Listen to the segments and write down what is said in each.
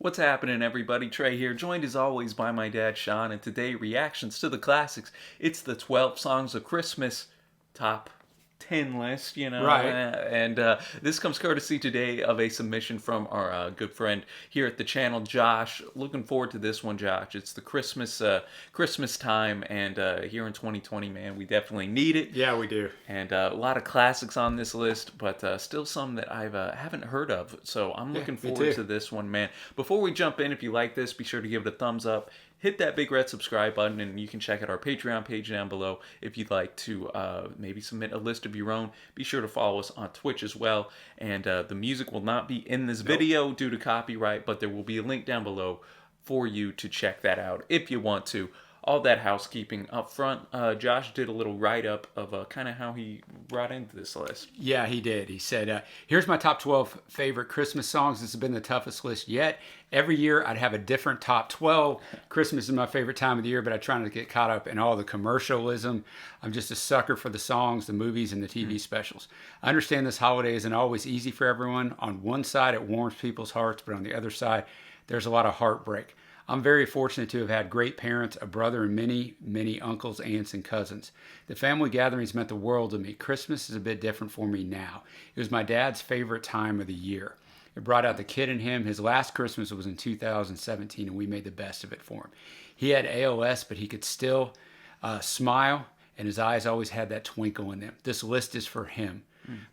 What's happening, everybody? Trey here, joined as always by my dad, Sean, and today, reactions to the classics. It's the 12 Songs of Christmas top 10 list, Right. and this comes courtesy today of a submission from our good friend here at the channel, Josh. Looking forward to this one, Josh. It's the Christmas time, and here in 2020, man, we definitely need it. Yeah, we do. And a lot of classics on this list, but still some that I haven't heard of. So I'm looking forward to this one, man. Before we jump in, if you like this, be sure to give it a thumbs up. Hit that big red subscribe button, and you can check out our Patreon page down below if you'd like to maybe submit a list of your own. Be sure to follow us on Twitch as well. And the music will not be in this video due to copyright, but there will be a link down below for you to check that out if you want to. All that housekeeping up front. Josh did a little write-up of kind of how he brought into this list. Yeah, he did. He said, here's my top 12 favorite Christmas songs. This has been the toughest list yet. Every year I'd have a different top 12. Christmas is my favorite time of the year, but I try not to get caught up in all the commercialism. I'm just a sucker for the songs, the movies, and the TV specials. I understand this holiday isn't always easy for everyone. On one side, it warms people's hearts, but on the other side, there's a lot of heartbreak. I'm very fortunate to have had great parents, a brother, and many uncles, aunts, and cousins. The family gatherings meant the world to me. Christmas is a bit different for me now. It was my dad's favorite time of the year. It brought out the kid in him. His last Christmas was in 2017, and we made the best of it for him. He had ALS, but he could still smile, and his eyes always had that twinkle in them. This list is for him.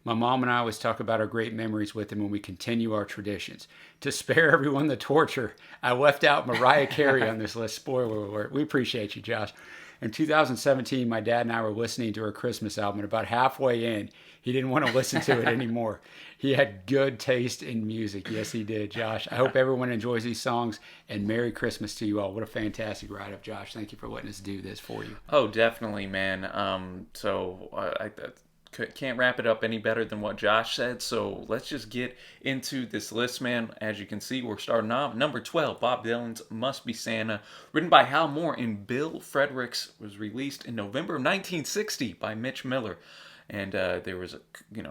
My mom and I always talk about our great memories with him when we continue our traditions. To spare everyone the torture, I left out Mariah Carey on this list. Spoiler alert. We appreciate you, Josh. In 2017, my dad and I were listening to her Christmas album, and about halfway in, he didn't want to listen to it anymore. He had good taste in music. Yes, he did, Josh. I hope everyone enjoys these songs, and Merry Christmas to you all. What a fantastic write-up, Josh. Thank you for letting us do this for you. Oh, definitely, man. I can't wrap it up any better than what Josh said, so let's just get into this list, man. As you can see, we're starting off. Number 12, Bob Dylan's Must Be Santa, written by Hal Moore and Bill Fredericks, was released in November of 1960 by Mitch Miller. And there was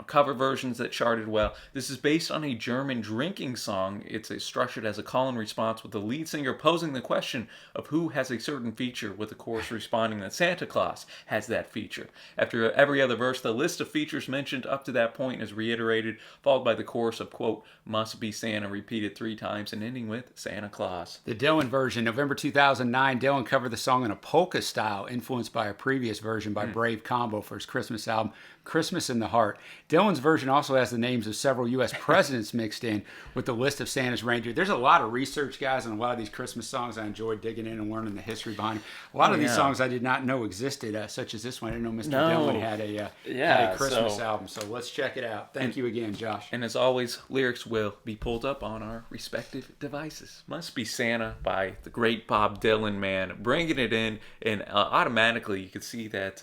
cover versions that charted well. This is based on a German drinking song. It's structured as a call and response with the lead singer posing the question of who has a certain feature, with the chorus responding that Santa Claus has that feature. After every other verse, the list of features mentioned up to that point is reiterated, followed by the chorus of, quote, Must Be Santa, repeated 3 times and ending with Santa Claus. The Dylan version, November 2009, Dylan covered the song in a polka style, influenced by a previous version by Brave Combo for his Christmas album, Christmas in the Heart. Dylan's version also has the names of several U.S. presidents mixed in with the list of Santa's reindeer. There's a lot of research, guys, on a lot of these Christmas songs. I enjoyed digging in and learning the history behind them. A lot of these songs I did not know existed, such as this one. I didn't know Mr. Dylan had a Christmas album, so let's check it out. Thank you again, Josh. And as always, lyrics will be pulled up on our respective devices. Must Be Santa by the great Bob Dylan, man. Bringing it in, and automatically you could see that,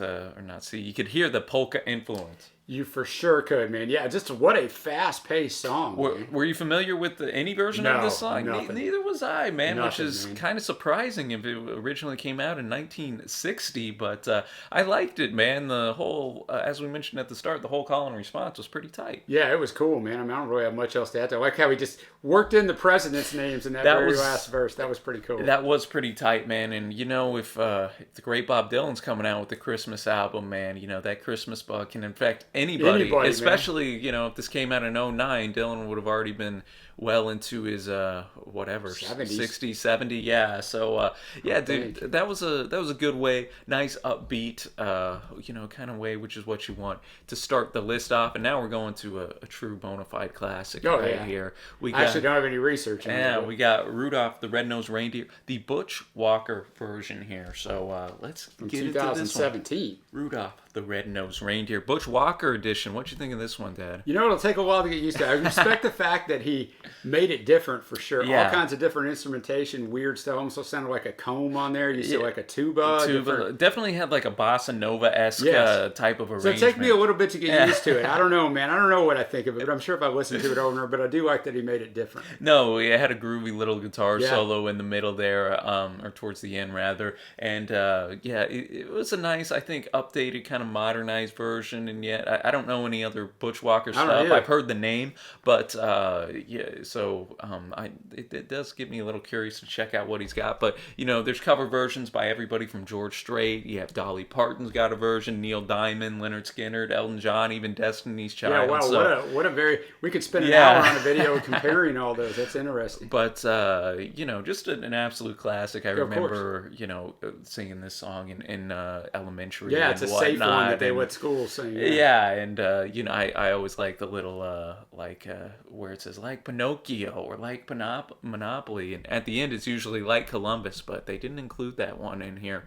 you could hear the polka influence. You for sure could, man. Yeah, just what a fast-paced song. Were you familiar with any version of this song? Nothing. Neither was I, man, which is kind of surprising if it originally came out in 1960, but I liked it, man. The whole, as we mentioned at the start, the whole call and response was pretty tight. Yeah, it was cool, man. I mean, I don't really have much else to add to. I like how he just worked in the president's names in that very last verse. That was pretty cool. That was pretty tight, man. And, if the great Bob Dylan's coming out with the Christmas album, man, that Christmas bug can infect anybody, especially, man. If this came out in 2009, Dylan would have already been well into his 60, 70, yeah. So dude, that was a good way, nice upbeat, kind of way, which is what you want to start the list off. And now we're going to a true bona fide classic here. I actually don't have any research. We got Rudolph the Red-Nosed Reindeer, the Butch Walker version here. So let's get into this one. 2017. Rudolph the Red-Nosed Reindeer, Butch Walker edition. What you think of this one, Dad? It'll take a while to get used to. I respect the fact that he made it different for sure. Yeah. All kinds of different instrumentation, weird stuff. Almost sounded like a comb on there. You see like a tuba. Definitely had like a bossa nova-esque type of arrangement. So it took me a little bit to get used to it. I don't know, man. I don't know what I think of it, but I'm sure if I listen to it over and over, but I do like that he made it different. No, it had a groovy little guitar solo in the middle there, or towards the end rather. And it was a nice, I think, updated, kind of modernized version. And yet, I don't know any other Butch Walker stuff. I've heard the name, but it does get me a little curious to check out what he's got. But there's cover versions by everybody from George Strait. You have Dolly Parton's got a version, Neil Diamond, Leonard Skinner, Elton John, even Destiny's Yeah, Child. wow, So, what a very, we could spend an Yeah. hour on a video comparing all those. That's interesting. but just an absolute classic. I of course. remember singing this song in elementary. Yeah, and it's a safe one whatnot, that they and- let schools sing. Yeah, and I always like the little where it says like Pinocchio or like Monopoly, and at the end it's usually like Columbus, but they didn't include that one in here,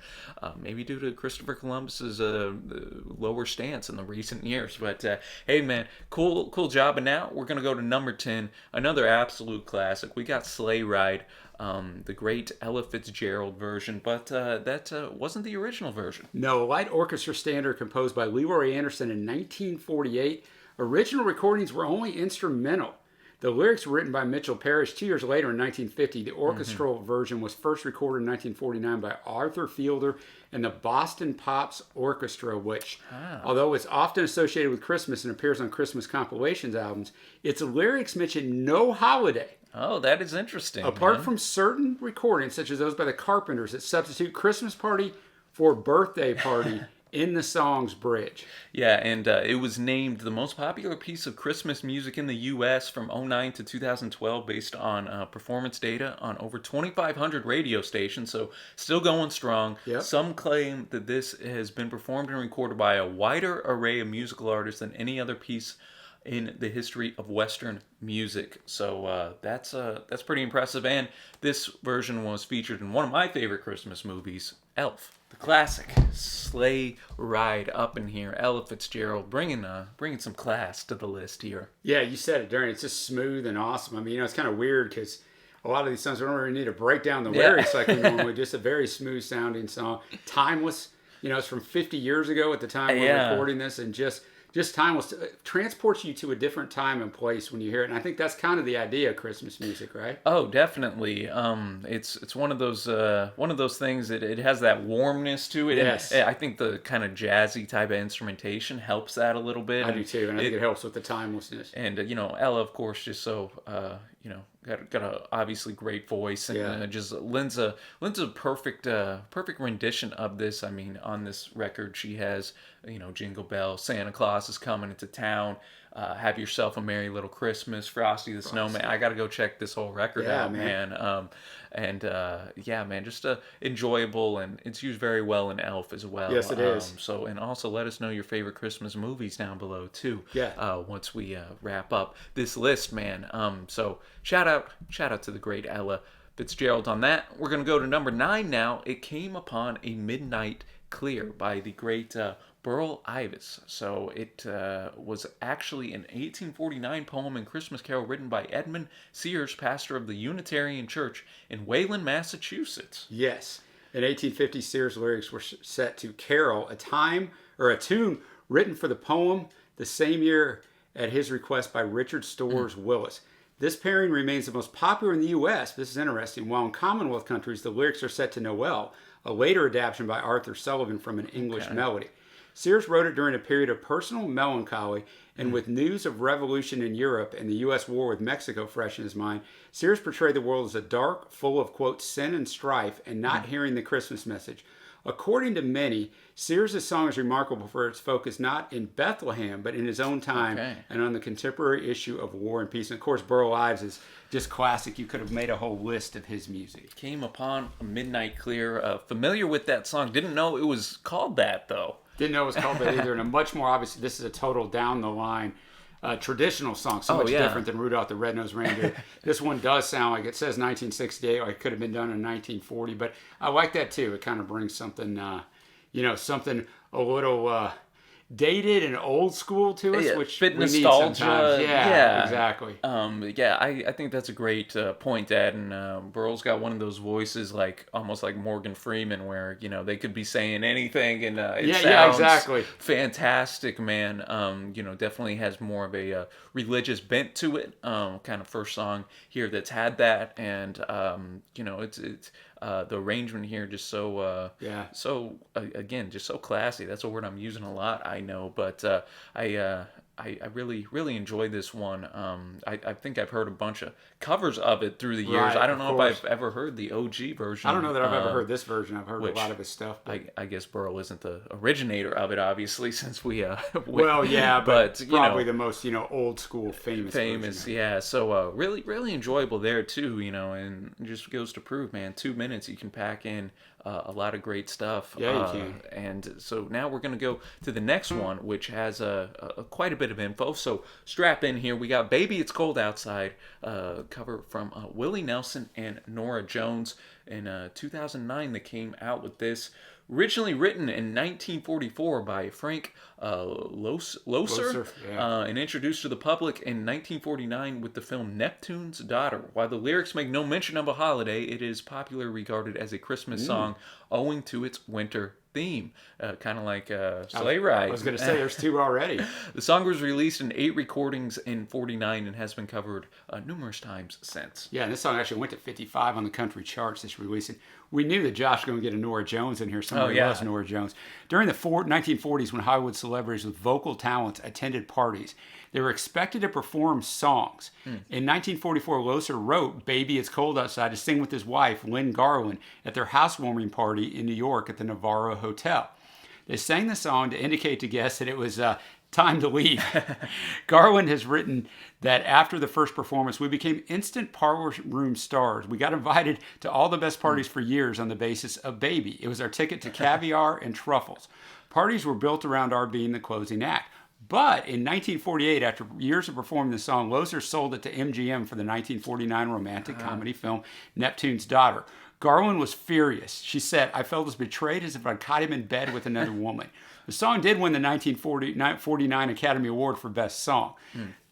maybe due to Christopher Columbus's lower stance in the recent years. But hey, man, cool job. And now we're gonna go to number 10, another absolute classic. We got Sleigh Ride. The great Ella Fitzgerald version, but that wasn't the original version. No, a light orchestra standard composed by Leroy Anderson in 1948. Original recordings were only instrumental. The lyrics were written by Mitchell Parrish 2 years later in 1950. The orchestral version was first recorded in 1949 by Arthur Fielder and the Boston Pops Orchestra, which, although it's often associated with Christmas and appears on Christmas compilations albums, its lyrics mention no holiday. Oh, that is interesting. Apart man. from certain recordings, such as those by the Carpenters, that substitute Christmas party for birthday party in the song's bridge. Yeah, and it was named the most popular piece of Christmas music in the U.S. from '09 to 2012 based on performance data on over 2,500 radio stations, so still going strong. Yep. Some claim that this has been performed and recorded by a wider array of musical artists than any other piece in the history of Western music. So that's pretty impressive. And this version was featured in one of my favorite Christmas movies, Elf, the classic Sleigh Ride, up in here. Ella Fitzgerald bringing some class to the list here. Yeah, you said it, Darren. It's just smooth and awesome. I mean, it's kind of weird because a lot of these songs, we don't really need to break down the lyrics like we normally. Just a very smooth sounding song. Timeless. It's from 50 years ago at the time we were recording this, and just timeless. Transports you to a different time and place when you hear it. And I think that's kind of the idea of Christmas music, right? Oh, definitely. It's one of those things. It has that warmness to it. Yes. And I think the kind of jazzy type of instrumentation helps that a little bit. I do too, and I think it helps with the timelessness. And Ella, of course, just so got a obviously great voice, and just lends a perfect rendition of this. I mean, on this record, she has Jingle Bell, Santa Claus is coming into town, Have Yourself a Merry Little Christmas, Frosty the Snowman. I got to go check this whole record out, man. Man, just enjoyable, and it's used very well in Elf as well. Yes, it is. And also let us know your favorite Christmas movies down below too. Yeah. Once we wrap up this list, man. So shout out to the great Ella Fitzgerald on that. We're gonna go to number 9 now. It Came Upon a Midnight Clear by the great Burl Ives. So it was actually an 1849 poem and Christmas carol written by Edmund Sears, pastor of the Unitarian Church in Wayland, Massachusetts. Yes. In 1850, Sears' lyrics were set to Carol, a tune written for the poem the same year at his request by Richard Storrs Willis. This pairing remains the most popular in the U.S. This is interesting. While in Commonwealth countries, the lyrics are set to Noel, a later adaptation by Arthur Sullivan from an English melody. Sears wrote it during a period of personal melancholy, and with news of revolution in Europe and the U.S. war with Mexico fresh in his mind, Sears portrayed the world as a dark, full of, quote, sin and strife, and not hearing the Christmas message. According to many, Sears' song is remarkable for its focus not in Bethlehem, but in his own time and on the contemporary issue of war and peace. And of course, Burl Ives is just classic. You could have made a whole list of his music. Came Upon a Midnight Clear. Familiar with that song. Didn't know it was called that, though. Didn't know it was called that either. And a much more obvious, this is a total down the line traditional song, so much different than Rudolph the Red-Nosed Reindeer. This one does sound like it says 1968, like it could have been done in 1940, but I like that too. It kind of brings something, something a little dated and old school to us, which bit we nostalgia. need sometimes. Yeah, exactly. I think that's a great point, Dad. And Burl's got one of those voices, like almost like Morgan Freeman, where they could be saying anything, and it sounds exactly fantastic, man. Definitely has more of a religious bent to it. Kind of first song here that's had that, and it's the arrangement here just so again, just so classy. That's a word I'm using a lot, I know, but I I really really enjoyed this one. I think I've heard a bunch of covers of it through the years. Right, I don't of know course. if I've ever heard the OG version. I don't know that I've ever heard this version. I've heard a which lot of his stuff. But... I guess Burl isn't the originator of it, obviously, since we well, yeah, but you probably know, the most old school famous version. yeah. So really really enjoyable there too, and it just goes to prove, man, 2 minutes you can pack in a lot of great stuff. Yeah, you can. And so now we're going to go to the next one, which has quite a bit of info. So strap in here. We got Baby It's Cold Outside, cover from Willie Nelson and Norah Jones in 2009. They came out with this. Originally written in 1944 by Frank Loesser, yeah. and introduced to the public in 1949 with the film Neptune's Daughter. While the lyrics make no mention of a holiday, it is popularly regarded as a Christmas song owing to its winter theme, kind of like Sleigh Ride. I was going to say there's two already. The song was released in 8 recordings in 49 and has been covered numerous times since. Yeah, and this song actually went to 55 on the country charts this release. And we knew that Josh was going to get a Norah Jones in here. Somebody loves Norah Jones. During the 1940s, when Hollywood celebrities with vocal talents attended parties, they were expected to perform songs. In 1944, Loesser wrote Baby It's Cold Outside to sing with his wife, Lynn Garland, at their housewarming party in New York at the Navarro Hotel. They sang the song to indicate to guests that it was time to leave. Garland has written that after the first performance, we became instant parlor room stars. We got invited to all the best parties for years on the basis of Baby. It was our ticket to caviar and truffles. Parties were built around our being the closing act. But in 1948, after years of performing the song, Loesser sold it to MGM for the 1949 romantic comedy film Neptune's Daughter. Garland was furious. She said, I felt as betrayed as if I'd caught him in bed with another woman. The song did win the 1949 Academy Award for Best Song.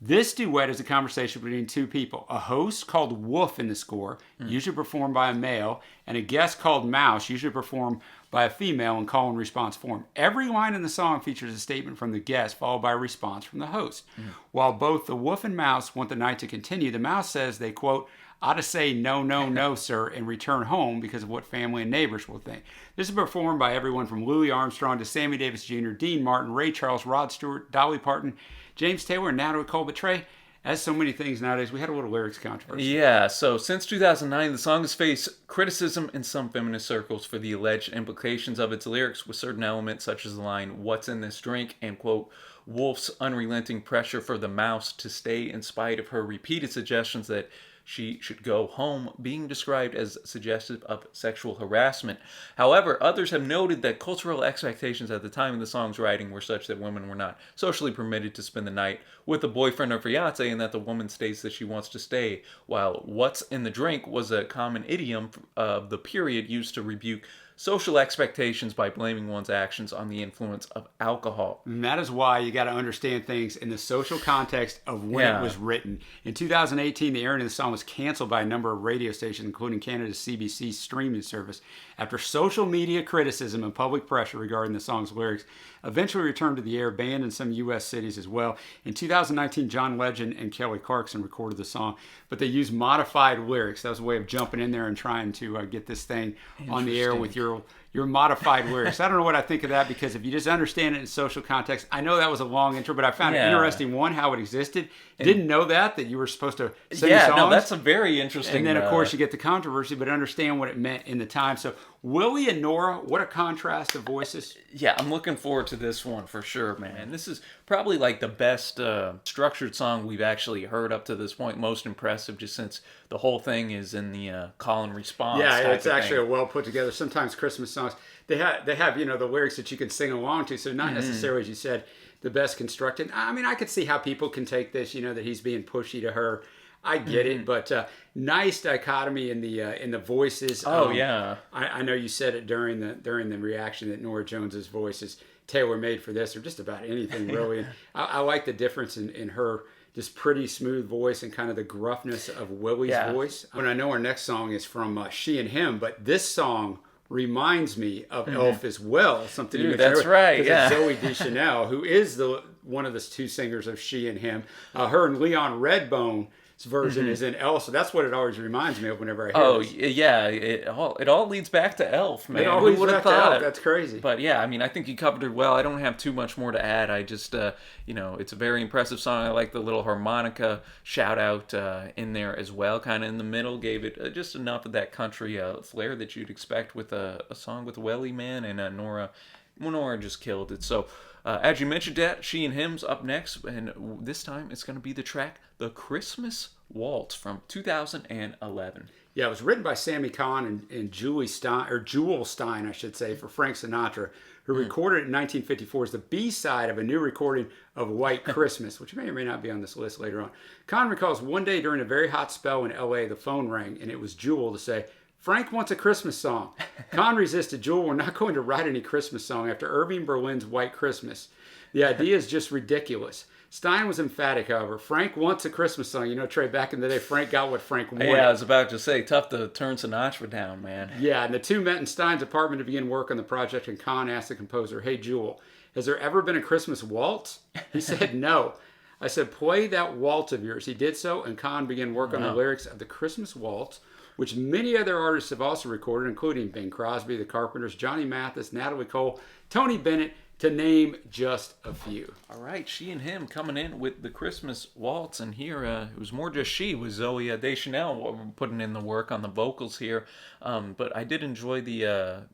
This duet is a conversation between two people. A host called Wolf in the score, usually performed by a male, and a guest called Mouse, usually performed by a female in call and response form. Every line in the song features a statement from the guest, followed by a response from the host. While both the Wolf and Mouse want the night to continue, the Mouse says they, quote, ought to say no, no, no, sir, and return home because of what family and neighbors will think. This is performed by everyone from Louis Armstrong to Sammy Davis Jr., Dean Martin, Ray Charles, Rod Stewart, Dolly Parton, James Taylor, and Natalie Cole. But Trey, as so many things nowadays, we had a little lyrics controversy. Yeah, so since 2009, the song has faced criticism in some feminist circles for the alleged implications of its lyrics, with certain elements such as the line, what's in this drink, and, quote, Wolf's unrelenting pressure for the Mouse to stay in spite of her repeated suggestions that she should go home, being described as suggestive of sexual harassment. However, others have noted that cultural expectations at the time of the song's writing were such that women were not socially permitted to spend the night with a boyfriend or fiance, and that the woman states that she wants to stay, while what's in the drink was a common idiom of the period used to rebuke social expectations by blaming one's actions on the influence of alcohol. And that is why you got to understand things in the social context of when it was written. In 2018, the airing of the song was canceled by a number of radio stations, including Canada's CBC streaming service, after social media criticism and public pressure regarding the song's lyrics. Eventually returned to the air, banned in some U.S. cities as well. In 2019, John Legend and Kelly Clarkson recorded the song, but they used modified lyrics. That was a way of jumping in there and trying to get this thing on the air with your modified lyrics. I don't know what I think of that, because if you just understand it in social context, I know that was a long intro, but I found it interesting, one, how it existed. Didn't know that you were supposed to sing songs. No, that's a very interesting. And then, of course, you get the controversy, but understand what it meant in the time. So Willie and Norah, what a contrast of voices. Yeah, I'm looking forward to this one for sure, man. This is probably like the best structured song we've actually heard up to this point. Most impressive, just since the whole thing is in the call and response. Yeah, it's actually a well put together. Sometimes Christmas songs, they have the lyrics that you can sing along to. So not necessarily, as you said, the best constructed. I mean, I could see how people can take this, that he's being pushy to her. I get it, but nice dichotomy in the voices. Oh yeah, I know you said it during the reaction that Norah Jones's voice is tailor-made for this, or just about anything really. I like the difference in her just pretty smooth voice and kind of the gruffness of Willie's voice. And I know our next song is from She and Him, but this song reminds me of Elf as well. Something you that's right. Yeah, Zoe Deschanel, who is one of the two singers of She and Him. Her and Leon Redbone version is in Elf, so that's what it always reminds me of whenever I hear Oh this. yeah, it all leads back to Elf, man. It all Who leads would have back to Elf. thought? That's crazy. But yeah, I mean, I think you covered it well. I don't have too much more to add. I just, it's a very impressive song. I like the little harmonica shout out in there as well, kind of in the middle. Gave it just enough of that country flair that you'd expect with a song with Welly Man, and Nora just killed it. So. As you mentioned, that She and Him's up next, and this time it's going to be the track "The Christmas Waltz" from 2011. Yeah, it was written by Sammy Kahn and Julie Stein, or Jewel Stein, I should say, for Frank Sinatra, who recorded it in 1954 as the B-side of a new recording of White Christmas, which may or may not be on this list later on. Kahn recalls one day during a very hot spell in L.A., the phone rang, and it was Jewel to say, "Frank wants a Christmas song." Kahn resisted. "Jewel, we're not going to write any Christmas song after Irving Berlin's White Christmas. The idea is just ridiculous." Stein was emphatic, however. "Frank wants a Christmas song." You know, Trey, back in the day, Frank got what Frank wanted. Yeah, I was about to say, tough to turn Sinatra down, man. Yeah, and the two met in Stein's apartment to begin work on the project, and Kahn asked the composer, "Hey, Jewel, has there ever been a Christmas waltz?" He said, "No." I said, "Play that waltz of yours." He did so, and Kahn began work on the lyrics of the Christmas Waltz, which many other artists have also recorded, including Bing Crosby, the Carpenters, Johnny Mathis, Natalie Cole, Tony Bennett, to name just a few. All right, She and Him coming in with the Christmas Waltz, and here it was more just she, with Zoe Deschanel putting in the work on the vocals here. But I did enjoy the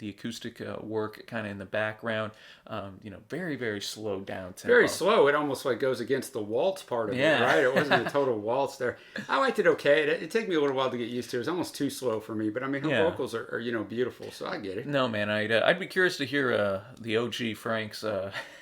acoustic work kind of in the background. Very, very slow down tempo. Very slow. It almost like goes against the waltz part of it, right? It wasn't a total waltz there. I liked it okay. It took me a little while to get used to. It was almost too slow for me, but I mean, her vocals are beautiful, so I get it. No, man, I'd be curious to hear the OG Frank's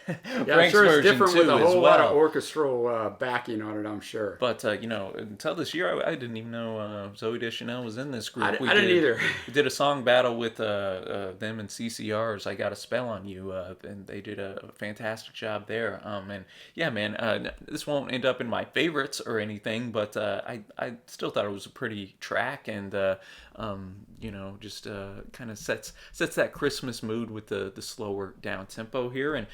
Yeah, Frank's I'm sure it's version different too, with a whole lot well. of orchestral backing on it, I'm sure. But until this year, I didn't even know Zoe Deschanel was in this group. I didn't either. We did a song battle with them and CCR's "I Got a Spell on You," and they did a fantastic job there. And yeah, man, this won't end up in my favorites or anything, but I still thought it was a pretty track, and just kind of sets that Christmas mood with the slower down tempo here. And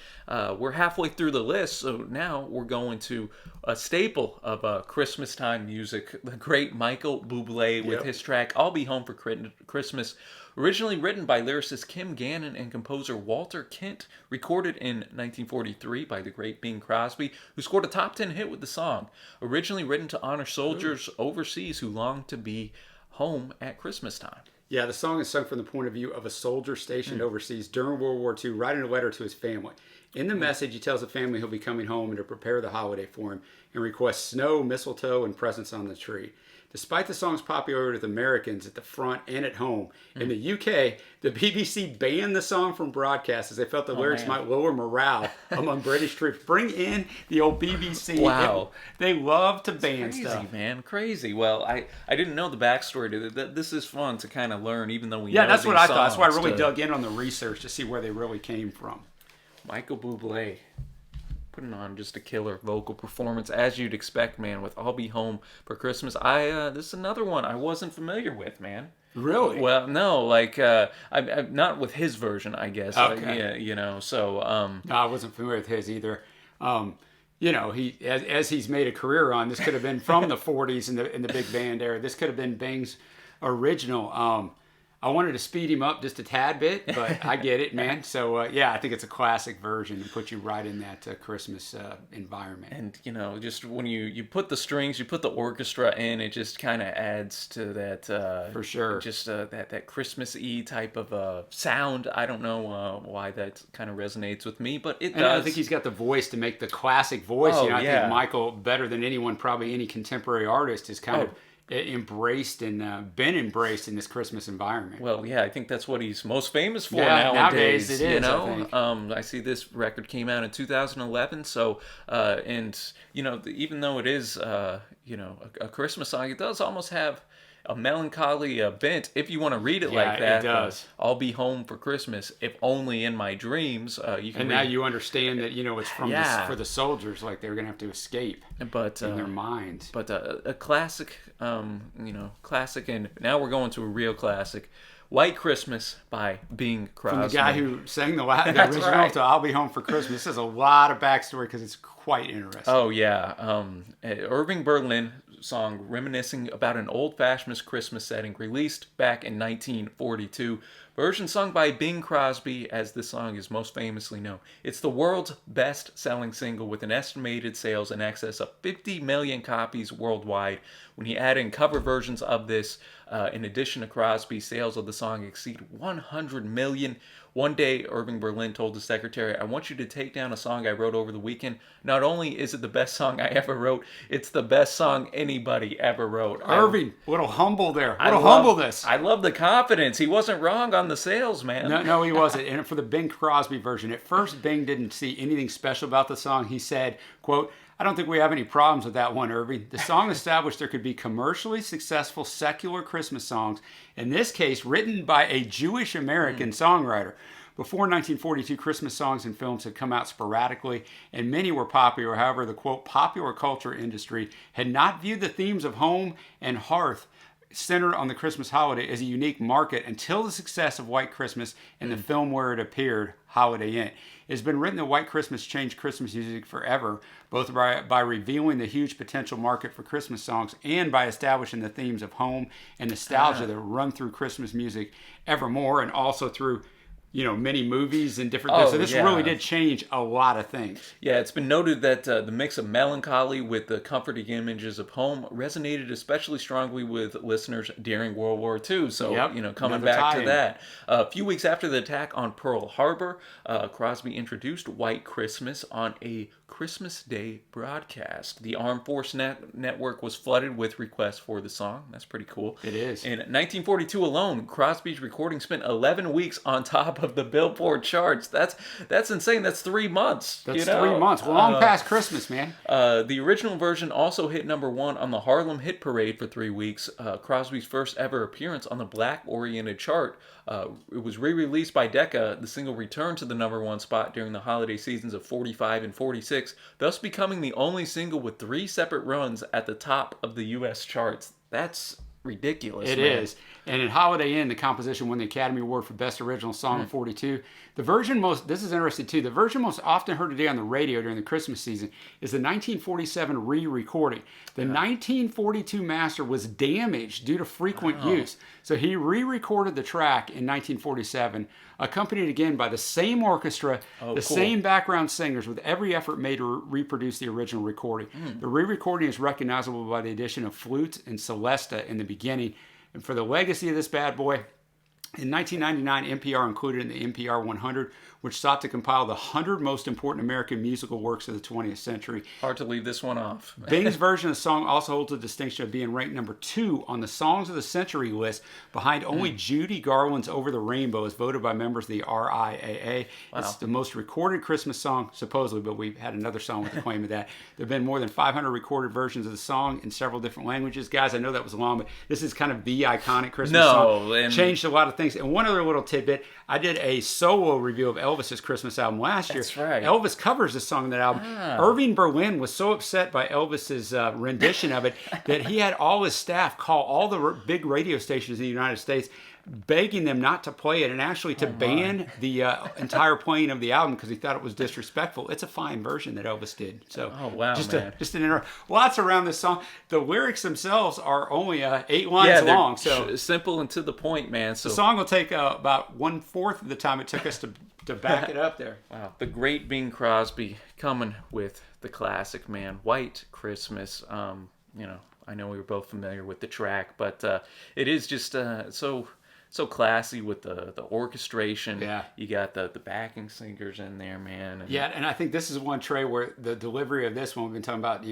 we're halfway through the list, so now we're going to a staple of Christmas time music, the great Michael Bublé with his track "I'll Be Home for Christmas." Originally written by lyricist Kim Gannon and composer Walter Kent, recorded in 1943 by the great Bing Crosby, who scored a top 10 hit with the song. Originally written to honor soldiers overseas who long to be home at Christmas time. Yeah, the song is sung from the point of view of a soldier stationed overseas during World War II, writing a letter to his family. In the message, he tells the family he'll be coming home and to prepare the holiday for him, and requests snow, mistletoe, and presents on the tree. Despite the song's popularity with Americans at the front and at home, in the UK, the BBC banned the song from broadcast as they felt the lyrics might lower morale among British troops. Bring in the old BBC. Wow. They love to ban Crazy, stuff. man, crazy. Well, I didn't know the backstory to it. This is fun to kind of learn, even though we know That's these what I thought. That's why I songs really to- dug in on the research to see where they really came from. Michael Bublé putting on just a killer vocal performance, as you'd expect, man, with "I'll Be Home for Christmas." This is another one I wasn't familiar with, man. Really? Well, no, I'm not with his version, I guess. Okay. So No, I wasn't familiar with his either. He as he's made a career on, this could have been from the 40s in the big band era. This could have been Bing's original. I wanted to speed him up just a tad bit, but I get it, man. So, I think it's a classic version and puts you right in that Christmas environment. And, just when you put the strings, you put the orchestra in, it just kind of adds to that. For sure. Just that Christmas-y type of sound. I don't know why that kind of resonates with me, but it does. I think he's got the voice to make the classic voice. Oh, I yeah. think Michael, better than anyone, probably any contemporary artist, is kind of embraced and been embraced in this Christmas environment. Well, yeah, I think that's what he's most famous for nowadays it is, I I think. I see this record came out in 2011, so even though it is a Christmas song, it does almost have a melancholy bent, if you want to read it like that. It does. "I'll be home for Christmas, if only in my dreams." You can And now you understand that it's from for the soldiers, like they're gonna have to escape but in their minds. But a classic, classic, and now we're going to a real classic, "White Christmas" by Bing Crosby. From the guy who sang the That's original right. to "I'll Be Home for Christmas." This has a lot of backstory because it's quite interesting. Oh yeah, Irving Berlin song reminiscing about an old-fashioned Christmas setting released back in 1942. Version sung by Bing Crosby, as this song is most famously known. It's the world's best-selling single with an estimated sales in excess of 50 million copies worldwide. When you add in cover versions of this, in addition to Crosby, sales of the song exceed 100 million. One day, Irving Berlin told the secretary, "I want you to take down a song I wrote over the weekend. Not only is it the best song I ever wrote, it's the best song anybody ever wrote." Irving, little humble there. Little humbleness. I love the confidence. He wasn't wrong on the sales, man. No, he wasn't. And for the Bing Crosby version, at first Bing didn't see anything special about the song. He said, quote, "I don't think we have any problems with that one, Irving. The song established there could be commercially successful secular Christmas songs, in this case written by a Jewish American songwriter. Before 1942, Christmas songs and films had come out sporadically, and many were popular. However, the, quote, popular culture industry had not viewed the themes of home and hearth centered on the Christmas holiday as a unique market until the success of White Christmas and the film where it appeared, Holiday Inn. It has been written that White Christmas changed Christmas music forever, both by revealing the huge potential market for Christmas songs and by establishing the themes of home and nostalgia that run through Christmas music evermore, and also through many movies and different things. So this really did change a lot of things. Yeah, it's been noted that the mix of melancholy with the comforting images of home resonated especially strongly with listeners during World War II. So, coming back to that. A few weeks after the attack on Pearl Harbor, Crosby introduced White Christmas on a Christmas Day broadcast. The Armed Force Network was flooded with requests for the song. That's pretty cool. It is. In 1942 alone, Crosby's recording spent 11 weeks on top of the Billboard charts. That's insane. That's 3 months. That's 3 months. Long past Christmas, man. The original version also hit #1 on the Harlem Hit Parade for 3 weeks. Crosby's first ever appearance on the black-oriented chart. It was re-released by Decca. The single returned to the #1 spot during the holiday seasons of 45 and 46, thus becoming the only single with 3 separate runs at the top of the U.S. charts. That's ridiculous. It is. And in Holiday Inn, the composition won the Academy Award for Best Original Song in 42. The version this is interesting too, the version most often heard today on the radio during the Christmas season is the 1947 re-recording. The 1942 master was damaged due to frequent use. So he re-recorded the track in 1947, accompanied again by the same orchestra, same background singers, with every effort made to reproduce the original recording. The re-recording is recognizable by the addition of flutes and celesta in the beginning. And for the legacy of this bad boy, in 1999, NPR included in the NPR 100, which sought to compile the 100 most important American musical works of the 20th century. Hard to leave this one off. Bing's version of the song also holds the distinction of being ranked #2 on the Songs of the Century list, behind only Judy Garland's Over the Rainbow, as voted by members of the RIAA. Wow. It's the most recorded Christmas song, supposedly, but we've had another song with the claim of that. There have been more than 500 recorded versions of the song in several different languages. Guys, I know that was long, but this is kind of the iconic Christmas song. Changed a lot of things. And one other little tidbit, I did a solo review of Elvis's Christmas album last year. That's right. Elvis covers this song on that album. Irving Berlin was so upset by Elvis's rendition of it that he had all his staff call all the big radio stations in the United States, begging them not to play it and actually to ban the entire playing of the album because he thought it was disrespectful. It's a fine version that Elvis did. So, just an lots around this song. The lyrics themselves are only 8 lines long. So simple and to the point, man. So the song will take about 1/4 of the time it took us to back it up there. Wow, the great Bing Crosby coming with the classic, man. White Christmas. I know we were both familiar with the track, but it is just so classy with the orchestration. Yeah. You got the backing singers in there, man. And I think this is one, Trey, where the delivery of this one, we've been talking about,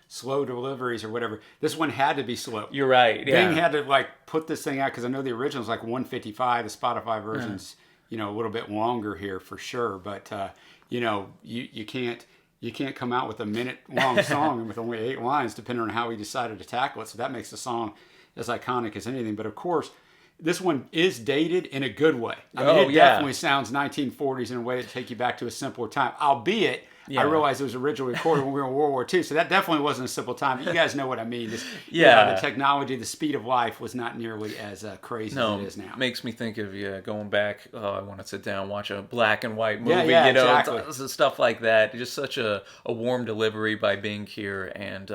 slow deliveries or whatever. This one had to be slow. You're right. Yeah. Bing had to put this thing out because I know the original's 155. The Spotify version's a little bit longer here for sure. But you can't come out with a minute long song with only 8 lines, depending on how he decided to tackle it. So that makes the song as iconic as anything. But of course, this one is dated in a good way. I mean, it definitely sounds 1940s in a way that take you back to a simpler time. Albeit, I Yeah. realized it was originally recorded when we were in World War II, so that definitely wasn't a simple time. But you guys know what I mean. Just, Yeah. the technology, the speed of life was not nearly as crazy as No, it is now. makes me think of going back. Oh, I want to sit down, watch a black and white movie. Yeah, Exactly. exactly. Stuff like that. Just such a warm delivery by Bing here, and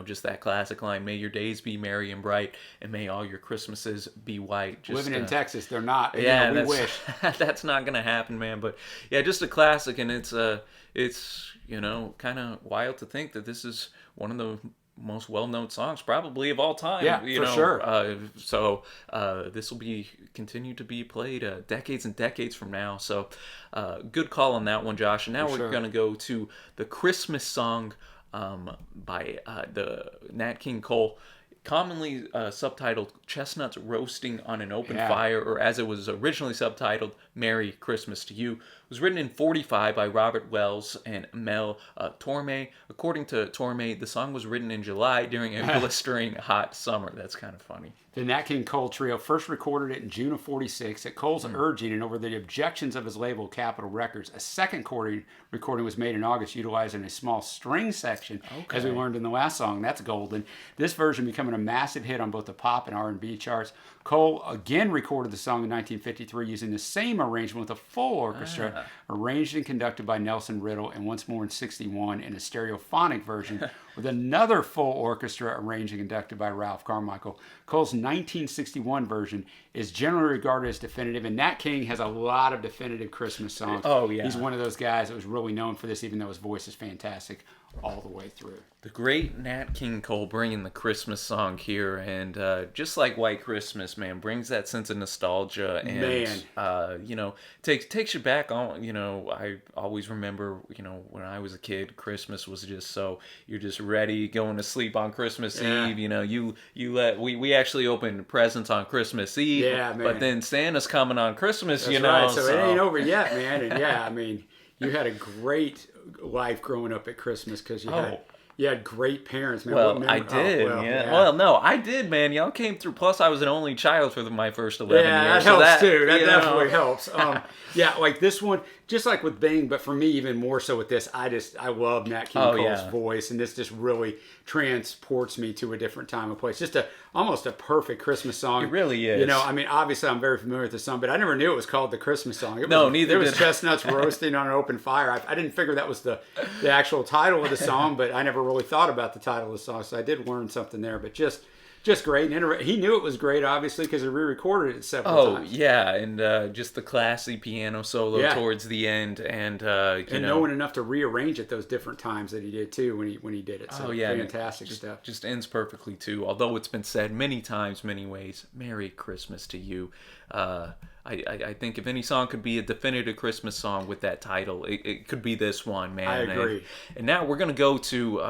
just that classic line: "May your days be merry and bright, and may all your Christmases be white." Just, Living in Texas, they're not. yeah, We that's, wish. that's not gonna happen, man. But yeah, just a classic, and it's kind of wild to think that this is one of the most well-known songs probably of all time. Yeah, for sure. So this will be continue to be played decades and decades from now. So good call on that one, Josh. And now we're gonna go to the Christmas song by the Nat King Cole, commonly subtitled "Chestnuts Roasting on an Open Fire," or as it was originally subtitled, "Merry Christmas to You." It was written in '45 by Robert Wells and Mel Torme. According to Torme, the song was written in July during a blistering hot summer. That's kind of funny. The Nat King Cole Trio first recorded it in June of '46 at Cole's urging and over the objections of his label, Capitol Records. A second recording was made in August utilizing a small string section, as we learned in the last song. That's golden. This version becoming a massive hit on both the pop and R&B charts. Cole again recorded the song in 1953 using the same arrangement with a full orchestra, arranged and conducted by Nelson Riddle, and once more in '61 in a stereophonic version with another full orchestra arranged and conducted by Ralph Carmichael. Cole's 1961 version is generally regarded as definitive, and Nat King has a lot of definitive Christmas songs. Oh, yeah. He's one of those guys that was really known for this, even though his voice is fantastic all the way through. The great Nat King Cole bringing the Christmas song here, and just like White Christmas, man, brings that sense of nostalgia, and takes you back on. I always remember, when I was a kid, Christmas was just so you're just ready going to sleep on Christmas Eve. We actually opened presents on Christmas Eve, but then Santa's coming on Christmas. That's right. So it ain't over yet, man. And you had a great life growing up at Christmas because you had great parents, man. Well, I did. Well, no, I did, man. Y'all came through. Plus, I was an only child for my first 11 years. That helps too. That definitely helps. Like this one, just like with Bing, but for me even more so with this, I love Nat King Cole's voice, and this just really transports me to a different time and place. Just almost a perfect Christmas song. It really is. Obviously I'm very familiar with the song, but I never knew it was called the Christmas song. Neither It was did I. chestnuts roasting on an open fire. I didn't figure that was the actual title of the song, but I never really thought about the title of the song, so I did learn something there. But just great. And he knew it was great, obviously, because he re-recorded it several times. And just the classy piano solo towards the end, and knowing enough to rearrange it those different times that he did too when he did it. So fantastic stuff. Just ends perfectly too. Although it's been said many times, many ways, "Merry Christmas to You." I think if any song could be a definitive Christmas song with that title, it could be this one, man. I agree. And now we're gonna go to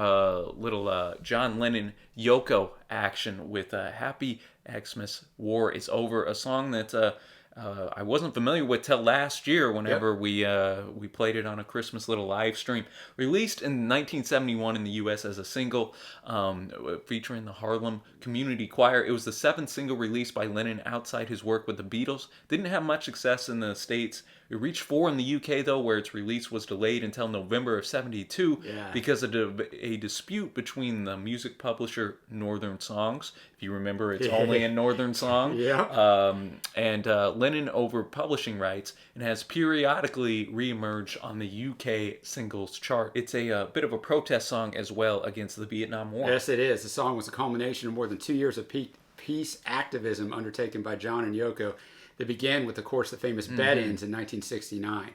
little John Lennon Yoko action with "Happy Xmas, War is Over," a song that I wasn't familiar with till last year whenever we played it on a Christmas little live stream. Released in 1971 in the U.S. as a single featuring the Harlem Community Choir. It was the 7th single released by Lennon outside his work with the Beatles. Didn't have much success in the States. It reached 4 in the UK, though, where its release was delayed until November of '72 because of a dispute between the music publisher Northern Songs. If you remember, it's only a Northern song. And Lennon over publishing rights, and has periodically re-emerged on the UK singles chart. It's a bit of a protest song as well against the Vietnam War. Yes, it is. The song was a culmination of more than 2 years of peace activism undertaken by John and Yoko. That began with, of course, the famous bed-ins in 1969.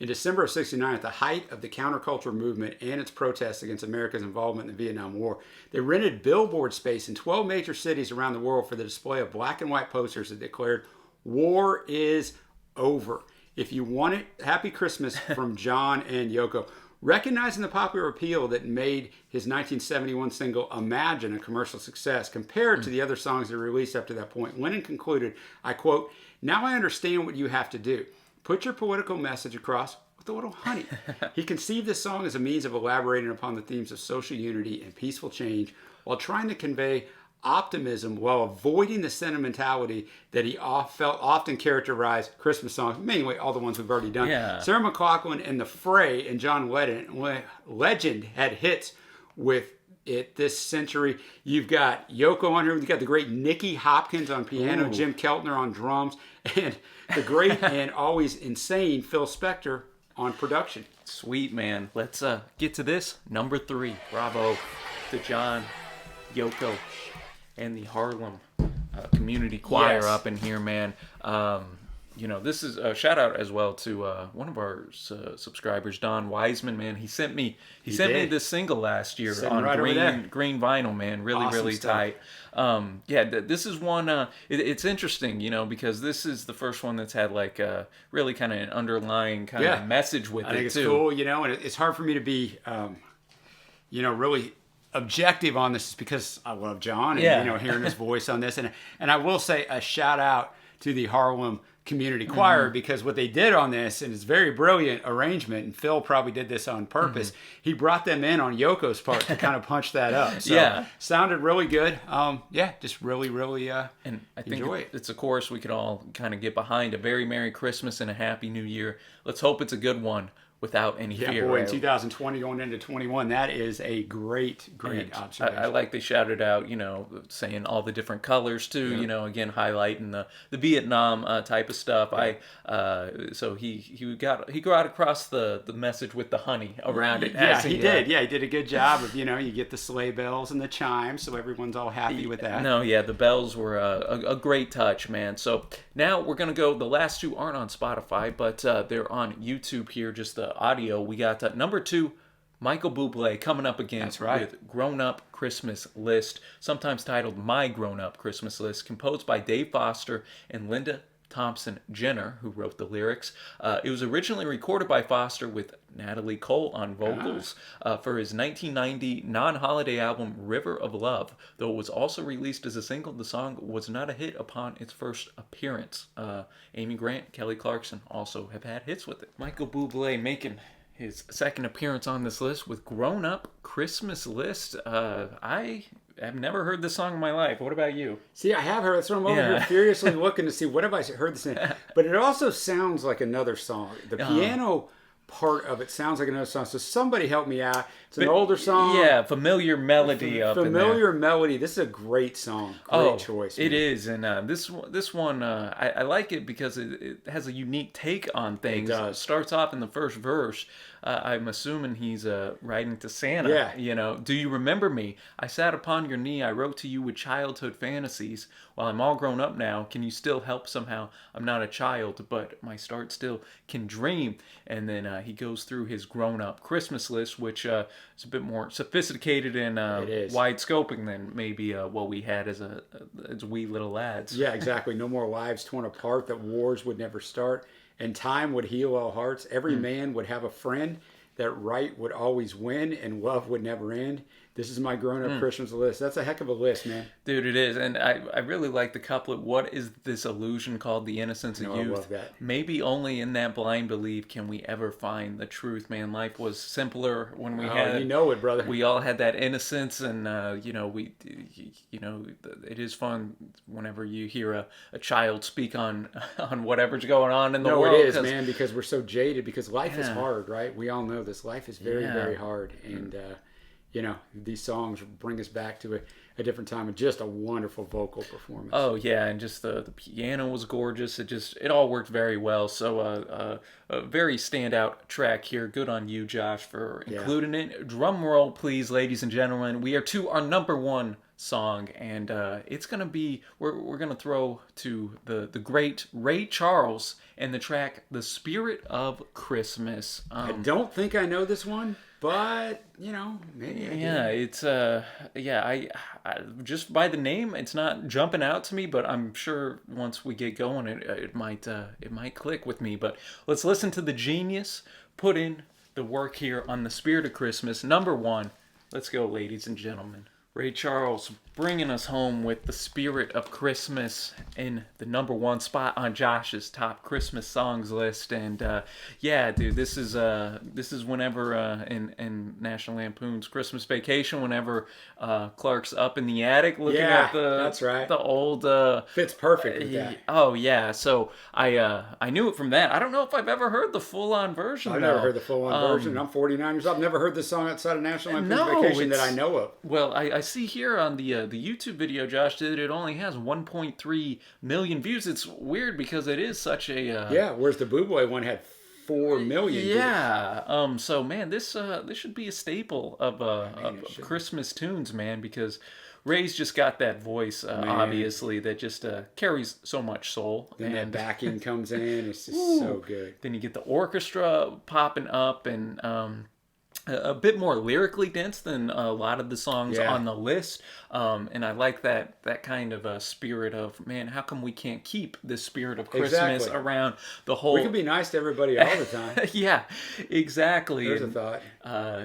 In December of '69, at the height of the counterculture movement and its protests against America's involvement in the Vietnam War, they rented billboard space in 12 major cities around the world for the display of black and white posters that declared, "War is over. If you want it, Happy Christmas," from John and Yoko. Recognizing the popular appeal that made his 1971 single Imagine a commercial success compared to the other songs that were released up to that point, Lennon concluded, I quote, "Now I understand what you have to do. Put your political message across with a little honey." He conceived this song as a means of elaborating upon the themes of social unity and peaceful change while trying to convey optimism while avoiding the sentimentality that he felt often characterized Christmas songs, mainly all the ones we've already done. Yeah. Sarah McLachlan and The Fray and John Legend had hits with it this century. You've got Yoko on here. You've got the great Nicky Hopkins on piano, Ooh. Jim Keltner on drums, and the great and always insane Phil Spector on production. Sweet, man. Let's get to this. Number 3. Bravo to John, Yoko, and the Harlem Community Choir Yes. up in here, man. This is a shout out as well to one of our subscribers, Don Wiseman, man. He sent me did. this single last year Sitting on right over there. green vinyl, man. Really, Awesome really stuff. tight. This is one. It's interesting, because this is the first one that's had like really kind of an underlying kind Yeah. of message with I it think it's too. cool, and it's hard for me to be, really objective on this because I love John and, Yeah. hearing his voice on this. And I will say a shout out to the Harlem Community Choir because what they did on this, and it's very brilliant arrangement, and Phil probably did this on purpose, he brought them in on Yoko's part to kind of punch that up. So Yeah. sounded really good. Just really, really And I think enjoy it. it's a chorus we could all kind of get behind. A very Merry Christmas and a Happy New Year. Let's hope it's a good one without any Yeah, fear. boy, in right? 2020 going into 21, that is a great And observation. I like they shouted out, saying all the different colors too. Again highlighting the Vietnam type of stuff. So he got across the message with the honey around it. Yeah, as he did. Yeah, he did a good job of, you get the sleigh bells and the chimes, so everyone's all happy with that. No, yeah, the bells were a great touch, man. So now we're going to go, the last two aren't on Spotify, but they're on YouTube here, just the audio. We got number 2, Michael Bublé, coming up again. That's right. With Grown Up Christmas List, sometimes titled My Grown Up Christmas List, composed by Dave Foster and Linda Thompson Jenner, who wrote the lyrics. It was originally recorded by Foster with Natalie Cole on vocals for his 1990 non-holiday album River of Love. Though it was also released as a single, the song was not a hit upon its first appearance. Amy Grant, Kelly Clarkson also have had hits with it. Michael Bublé making his second appearance on this list with Grown Up Christmas List. I have never heard this song in my life. What about you? See, I have heard it, so I'm over here furiously looking to see what have I heard this in. But it also sounds like another song. The piano part of it sounds like another song. So somebody help me out. It's an older song. Yeah, familiar melody up in there. Familiar melody. This is a great song. Great choice. It man. is, and this one I like it because it has a unique take on things. It does. Starts off in the first verse. I'm assuming he's writing to Santa. Yeah. Do you remember me? I sat upon your knee. I wrote to you with childhood fantasies. While I'm all grown up now, can you still help somehow? I'm not a child, but my start still can dream. And then he goes through his grown-up Christmas list, which is a bit more sophisticated and wide scoping than maybe what we had as wee little lads. Yeah, exactly. No more lives torn apart, that wars would never start, and time would heal all hearts. Every man would have a friend, that right would always win, and love would never end. This is my grown-up Christmas list. That's a heck of a list, man. Dude, it is. And I really like the couplet, what is this illusion called the innocence of youth? I love that. Maybe only in that blind belief can we ever find the truth, man. Life was simpler when we had... You know it, brother. We all had that innocence, and, it is fun whenever you hear a child speak on whatever's going on in the world. No, it is, man, because we're so jaded, because life is hard, right? We all know this. Life is very, very hard, and... these songs bring us back to a different time, and just a wonderful vocal performance. Oh yeah, and just the piano was gorgeous. It all worked very well. So a very standout track here. Good on you, Josh, for including it. Drum roll, please, ladies and gentlemen. We are to our number 1 song, and it's gonna be we're gonna throw to the great Ray Charles and the track "The Spirit of Christmas." I don't think I know this one, but maybe I do. Yeah, it's I just by the name, it's not jumping out to me, but I'm sure once we get going, it might click with me. But let's listen to the genius put in the work here on "The Spirit of Christmas," number 1. Let's go, ladies and gentlemen. Ray Charles bringing us home with the spirit of Christmas in the number one spot on Josh's top Christmas songs list. And yeah, dude, this is whenever in National Lampoon's Christmas Vacation, whenever Clark's up in the attic looking at that's right. the old fits perfect with that. Oh yeah, so I knew it from that. I don't know if I've ever heard the full on version. I've never heard the full on version. I'm 49 years old. I've never heard this song outside of National Lampoon's Vacation that I know of. Well, I see here on the YouTube video Josh did, it only has 1.3 million views. It's weird because it is such a whereas the Boo Boy one had 4 million. Yeah. So man, this should be a staple of Christmas tunes, man, because Ray's just got that voice, obviously, that just carries so much soul. Then that backing comes in. It's just so good. Then you get the orchestra popping up, and a bit more lyrically dense than a lot of the songs on the list. And I like that kind of spirit of, man, how come we can't keep this spirit of Christmas around the whole... We can be nice to everybody all the time. Yeah, exactly. There's a thought.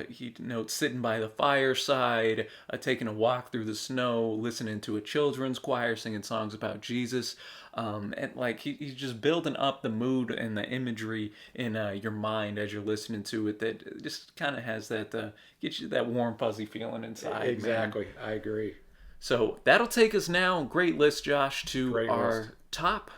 He notes sitting by the fireside, taking a walk through the snow, listening to a children's choir singing songs about Jesus. And like he's just building up the mood and the imagery in your mind as you're listening to it. That just kind of has that gets you that warm fuzzy feeling inside. Exactly, man. I agree. So that'll take us now, great list, Josh, to our top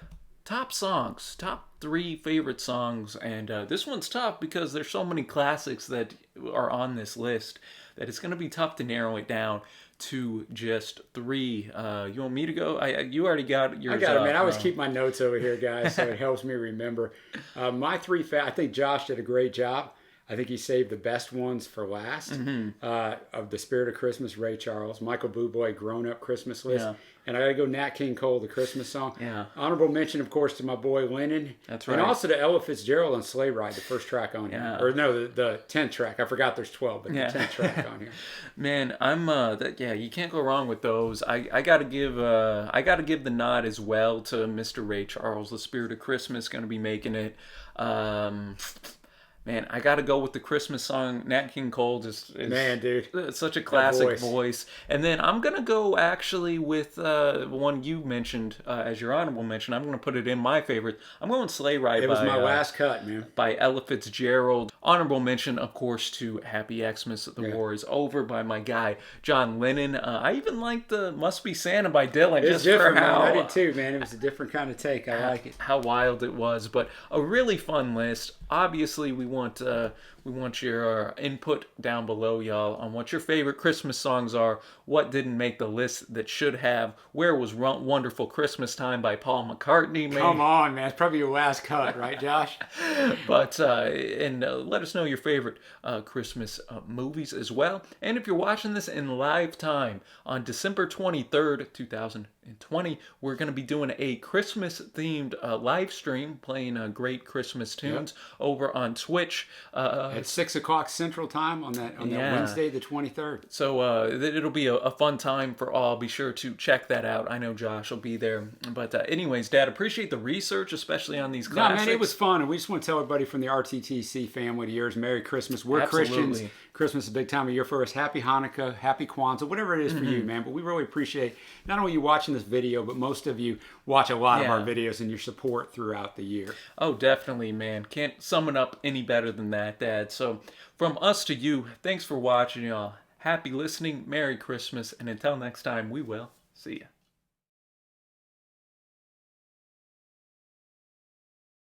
songs, top 3 favorite songs. And this one's tough because there's so many classics that are on this list that it's going to be tough to narrow it down to just 3. You want me to go? You already got yours. I got it, man. I always keep my notes over here, guys, so it helps me remember. My 3 I think Josh did a great job. I think he saved the best ones for last. Of The Spirit of Christmas, Ray Charles. Michael Bublé, Grown Up Christmas List. Yeah. And I got to go Nat King Cole, the Christmas song. Yeah. Honorable mention, of course, to my boy Lennon. That's right. And also to Ella Fitzgerald on Sleigh Ride, the first track on here. Or no, the 10th track. I forgot there's 12, but the 10th track on here. Man, I'm you can't go wrong with those. I gotta give the nod as well to Mr. Ray Charles. The Spirit of Christmas gonna be making it. Man, I got to go with the Christmas song. Nat King Cole is man, dude, it's such a classic voice. And then I'm going to go actually with one you mentioned as your honorable mention. I'm going to put it in my favorite. I'm going Sleigh Ride. It was my last cut, man. By Ella Fitzgerald. Honorable mention, of course, to Happy Xmas, The War Is Over by my guy, John Lennon. I even like the Must Be Santa by Dylan. It's different, man. I did too, man. It was a different kind of take. I like it. How wild it was. But a really fun list. Obviously, we want your input down below, y'all, on what your favorite Christmas songs are, what didn't make the list that should have, where was Wonderful Christmas Time by Paul McCartney, man. Come on, man. It's probably your last cut, right, Josh? But, let us know your favorite Christmas movies as well. And if you're watching this in live time on December 23rd, 2020, we're going to be doing a Christmas-themed live stream playing great Christmas tunes over on Twitch. At 6 o'clock Central Time on that Wednesday, the 23rd. So it'll be a fun time for all. Be sure to check that out. I know Josh will be there. But anyways, Dad, appreciate the research, especially on these classics. No, man, it was fun. And we just want to tell everybody from the RTTC family to yours, Merry Christmas. We're Christians. Christmas is a big time of year for us. Happy Hanukkah, Happy Kwanzaa, whatever it is for you, man. But we really appreciate not only you watching this video, but most of you watch a lot of our videos and your support throughout the year. Oh, definitely, man. Can't sum it up any better than that, Dad. So from us to you, thanks for watching, y'all. Happy listening, Merry Christmas, and until next time, we will see ya.